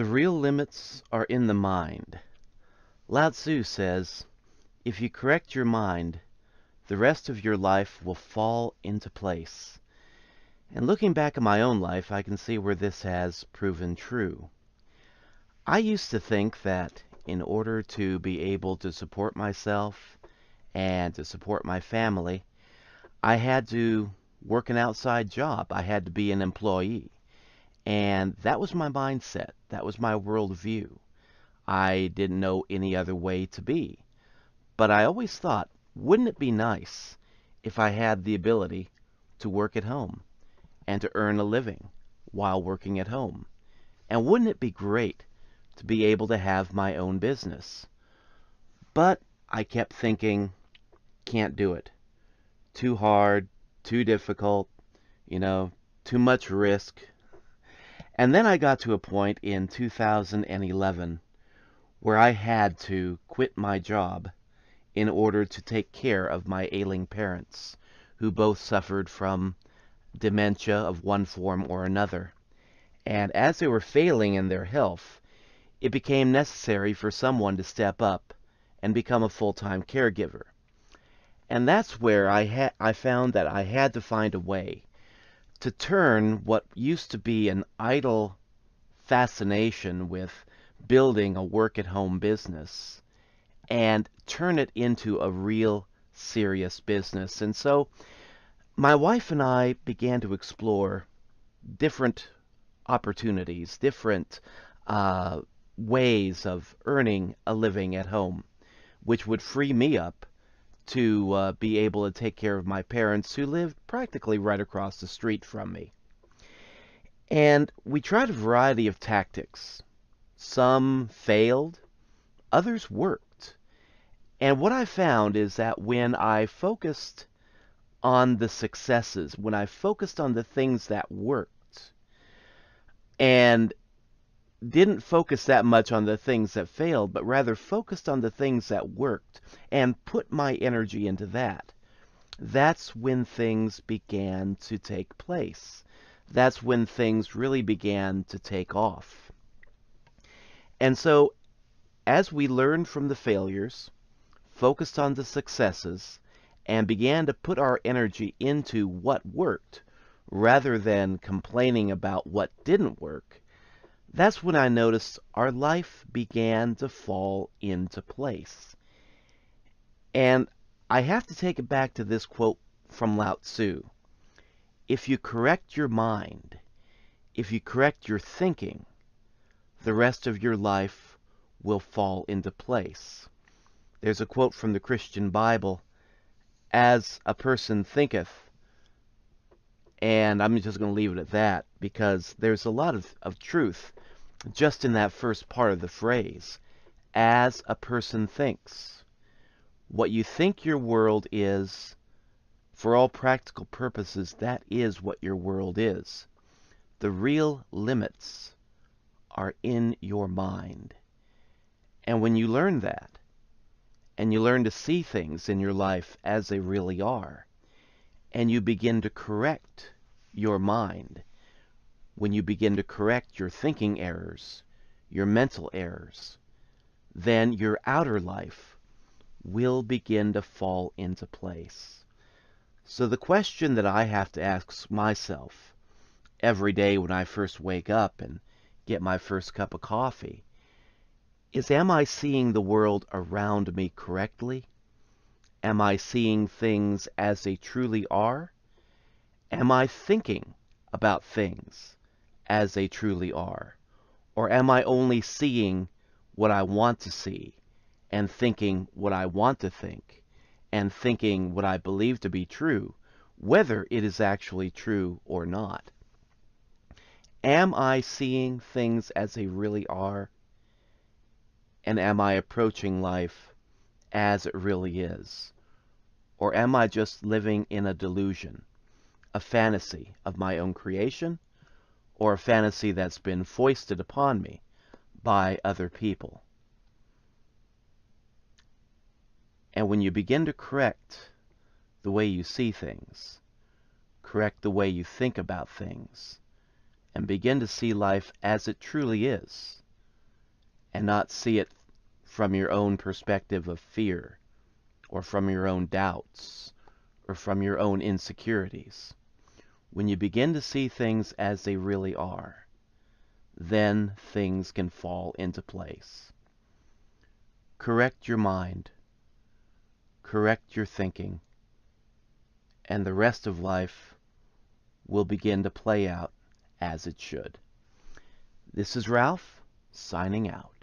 The real limits are in the mind. Lao Tzu says, if you correct your mind, the rest of your life will fall into place. And looking back at my own life, I can see where this has proven true. I used to think that in order to be able to support myself and to support my family, I had to work an outside job. I had to be an employee. And that was my mindset. That was my worldview. I didn't know any other way to be. But I always thought, wouldn't it be nice if I had the ability to work at home and to earn a living while working at home? And wouldn't it be great to be able to have my own business? But I kept thinking, can't do it. Too hard, too difficult, too much risk. And then I got to a point in 2011 where I had to quit my job in order to take care of my ailing parents, who both suffered from dementia of one form or another. And as they were failing in their health, it became necessary for someone to step up and become a full-time caregiver. And that's where I found that I had to find a way to turn what used to be an idle fascination with building a work-at-home business and turn it into a real serious business. And so my wife and I began to explore different opportunities, different ways of earning a living at home, which would free me up to be able to take care of my parents who lived practically right across the street from me. And we tried a variety of tactics. Some failed, others worked. And what I found is that when I focused on the successes, when I focused on the things that worked, and didn't focus that much on the things that failed, but rather focused on the things that worked and put my energy into that, that's when things began to take place. That's when things really began to take off. And so, as we learned from the failures, focused on the successes, and began to put our energy into what worked, rather than complaining about what didn't work, that's when I noticed our life began to fall into place. And I have to take it back to this quote from Lao Tzu. If you correct your mind, if you correct your thinking, the rest of your life will fall into place. There's a quote from the Christian Bible, as a person thinketh, and I'm just going to leave it at that because there's a lot of truth just in that first part of the phrase, as a person thinks. What you think your world is, for all practical purposes, that is what your world is. The real limits are in your mind. And when you learn that, and you learn to see things in your life as they really are, and you begin to correct your mind, when you begin to correct your thinking errors, your mental errors, then your outer life will begin to fall into place. So the question that I have to ask myself every day when I first wake up and get my first cup of coffee is, am I seeing the world around me correctly? Am I seeing things as they truly are? Am I thinking about things as they truly are? Or am I only seeing what I want to see and thinking what I want to think and thinking what I believe to be true, whether it is actually true or not? Am I seeing things as they really are? And am I approaching life as it really is? Or am I just living in a delusion, a fantasy of my own creation, or a fantasy that's been foisted upon me by other people? And when you begin to correct the way you see things, correct the way you think about things, and begin to see life as it truly is, and not see it from your own perspective of fear, or from your own doubts, or from your own insecurities. When you begin to see things as they really are, then things can fall into place. Correct your mind, correct your thinking, and the rest of life will begin to play out as it should. This is Ralph, signing out.